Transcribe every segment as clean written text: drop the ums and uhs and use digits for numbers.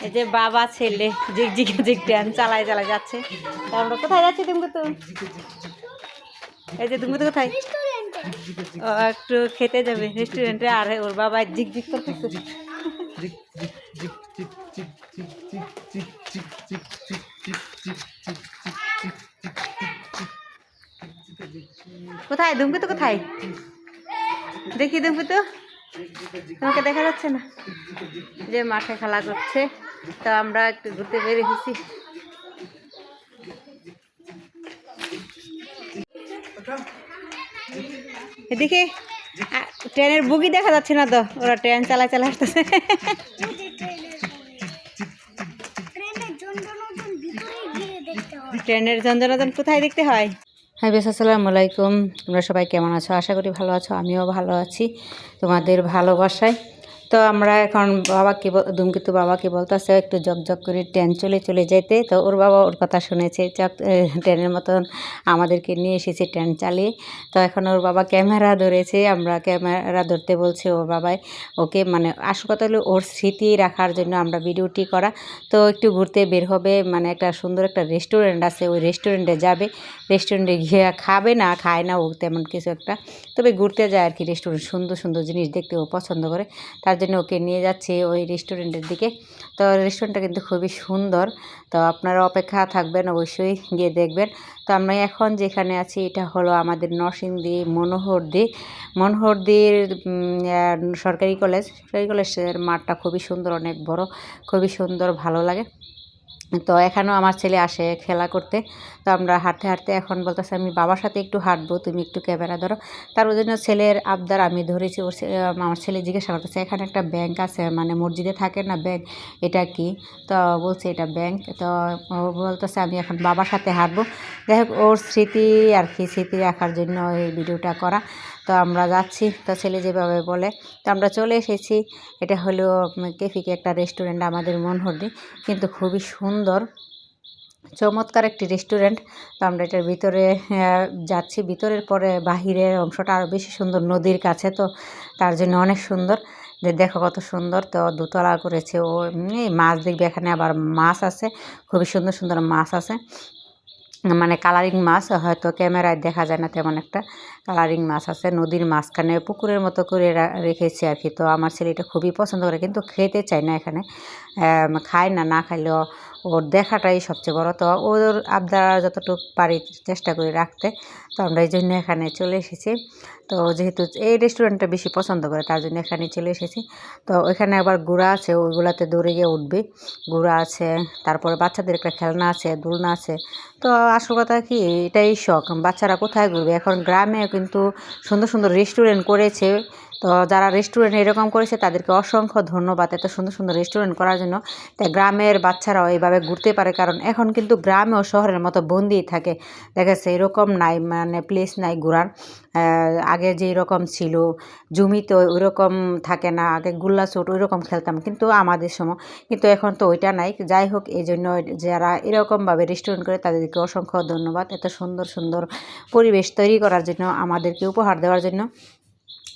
এই যে বাবা ছেলে ঝিকঝিকে ঝিক ট্রেন চালায় চালায় যাচ্ছে। তা আমরা কোথায় যাচ্ছি তুমি তো? এই যে তুমি তো কোথায়? ও একটু খেতে যাবে রেস্টুরেন্টে, আর ওর বাবা ঝিকঝিক করতেছে। কোথায় দুমকে তো কোথায়? দেখি দুমকে তো, তোমাকে দেখা যাচ্ছে না। যে মাঠে খেলা করছে, তো আমরা একটু ঘুরতে বেরিয়েছি। এদিকে ট্রেনের বুগি দেখা যাচ্ছে না তো, ওরা ট্রেন চালায় চালা আসতেছে। ট্রেনের ঝঞ্ঝনাঝন কোথায় দেখতে হয়? হাই বেশ, আসসালামু আলাইকুম। তোমরা সবাই কেমন আছো? আশা করি ভালো আছো, আমিও ভালো আছি তোমাদের ভালোবাসায়। তো আমরা এখন বাবাকে ধূমকেতু বাবাকে বলতেছে একটু ঝকঝক করে ট্রেন চলে চলে যেতে। তো ওর বাবা ওর কথা শুনেছে, ট্রেনের মতন আমাদেরকে নিয়ে এসেছে ট্রেন চালিয়ে। তো এখন ওর বাবা ক্যামেরা ধরেছে, আমরা ক্যামেরা ধরতে বলছে ওর বাবাই ওকে। মানে আসল কথা হলো ওর স্মৃতি রাখার জন্য আমরা ভিডিওটি করা। তো একটু ঘুরতে বের হবে, মানে একটা সুন্দর একটা রেস্টুরেন্ট আছে, ওই রেস্টুরেন্টে যাবে। রেস্টুরেন্টে গিয়ে খাবে না, খায় না ও তেমন কিছু একটা, তবে ঘুরতে যায় আর কি। রেস্টুরেন্ট সুন্দর সুন্দর জিনিস দেখতে ও পছন্দ করে, তার জন্য ওকে নিয়ে যাচ্ছে ওই রেস্টুরেন্টের দিকে। তো রেস্টুরেন্টটা কিন্তু খুবই সুন্দর। তো আপনারা অপেক্ষা থাকবেন, অবশ্যই গিয়ে দেখবেন। তো আমরা এখন যেখানে আছি এটা হলো আমাদের নরসিংদী মনোহরদীর সরকারি কলেজের মাঠটা খুবই সুন্দর, অনেক বড়, খুবই সুন্দর, ভালো লাগে। তো এখানেও আমার ছেলে আসে খেলা করতে। তো আমরা হাঁটতে হাঁটতে এখন বলতেছে আমি বাবার সাথে একটু হাঁটবো, তুমি একটু ক্যামেরা ধরো। তার জন্য ছেলের আবদার আমি ধরেছি। আমার ছেলে জিজ্ঞাসা করতেছে এখানে একটা ব্যাংক আছে, মানে মসজিদে থাকে না ব্যাংক, এটা কি? তো বলছে এটা ব্যাংক। তো ও বলতেছে আমি এখন বাবার সাথে হাঁটবো। যাই হোক, ওর স্মৃতি আর কি, স্মৃতি রাখার জন্য এই ভিডিওটা করা। তো আমরা যাচ্ছি, তো ছেলে যেভাবে বলে। তো আমরা চলে এসেছি। এটা হলো কেফিকে একটা রেস্টুরেন্ট আমাদের মনোহরদী, কিন্তু খুবই সুন্দর চমৎকার একটি রেস্টুরেন্ট। তো আমরা এটার ভিতরে যাচ্ছি। ভিতরের পরে বাহিরের অংশটা আরও বেশি সুন্দর, নদীর কাছে, তো তার জন্য অনেক সুন্দর। দেখো কত সুন্দর। তো দোতলা করেছে ও। মাছ দেখবে এখানে, আবার মাছ আছে, খুবই সুন্দর সুন্দর মাছ আছে, মানে কালারিং মাছ, হয়তো ক্যামেরায় দেখা যায় না তেমন একটা। কালারিং মাছ আছে, নদীর মাঝখানে পুকুরের মতো করে রেখেছে আর কি। তো আমার ছেলে এটা খুবই পছন্দ করে, কিন্তু খেতে চায় না এখানে, খায় না। না খাইলেও ওর দেখাটাই সবচেয়ে বড়। তো ওর আবদার যতটুকু পারি চেষ্টা করি রাখতে। তো আমরা এই জন্য এখানে চলে এসেছি। তো যেহেতু এই রেস্টুরেন্টটা বেশি পছন্দ করে, তার জন্য এখানে চলে এসেছি। তো এখানে আবার ঘোড়া আছে, ওইগুলাতে দৌড়ে গিয়ে উঠবে। ঘোড়া আছে, তারপরে বাচ্চাদের একটা খেলনা আছে, দোলনা আছে। তো আসল কথা কি, এটাই শখ, বাচ্চারা কোথায় ঘুরবে? এখন গ্রামে কিন্তু সুন্দর সুন্দর রেস্টুরেন্ট করেছে। তো যারা রেস্টুরেন্ট এরকম করেছে তাদেরকে অসংখ্য ধন্যবাদ, এত সুন্দর সুন্দর রেস্টুরেন্ট করার জন্য। তাই গ্রামের বাচ্চারাও এইভাবে ঘুরতে পারে, কারণ এখন কিন্তু গ্রামেও শহরের মতো বন্দি থাকে। দেখা যাচ্ছে এরকম নাই, মানে প্লেস নাই ঘোরার। আগে যেই রকম ছিল, জমিতে ওই রকম থাকে না। আগে গুল্লা চোট ওই রকম খেলতাম কিন্তু আমাদের সময়, কিন্তু এখন তো ওইটা নাই। যাই হোক, এই জন্য যারা এরকমভাবে রেস্টুরেন্ট করে তাদেরকে অসংখ্য ধন্যবাদ, এত সুন্দর সুন্দর পরিবেশ তৈরি করার জন্য, আমাদেরকে উপহার দেওয়ার জন্য।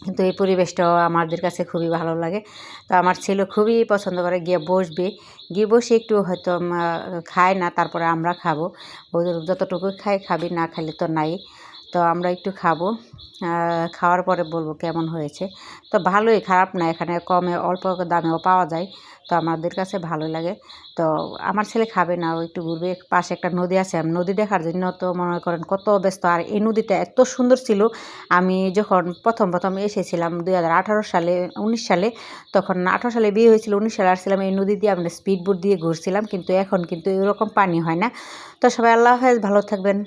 কিন্তু এই পরিবেশটাও আমাদের কাছে খুবই ভালো লাগে। তো আমার ছেলে খুবই পছন্দ করে, গিয়ে বসবে, গিয়ে বসে একটু হয়তো খায় না, তারপরে আমরা খাবো। ওদের যতটুকু খাবি, না খাইলে তো নাই। তো আমরা একটু খাবো, খাওয়ার পরে বলবো কেমন হয়েছে। তো ভালোই, খারাপ না, এখানে কমে অল্প দামেও পাওয়া যায়। তো আমাদের কাছে ভালো লাগে। তো আমার ছেলে খাবে না, ও একটু ঘুরবে। পাশে একটা নদী আছে, নদী দেখার জন্য তো মনে করেন কত ব্যস্ত। আর এই নদীটা এত সুন্দর ছিল, আমি যখন প্রথম এসেছিলাম 2018 সালে 19 সালে, তখন 18 সালে বিয়ে হয়েছিল, 19 সালে আসছিলাম। এই নদী দিয়ে আমরা স্পিড বোট দিয়ে ঘুরছিলাম, কিন্তু এখন কিন্তু এরকম পানি হয় না। তো সবাই আল্লাহ হাফেজ, ভালো থাকবেন।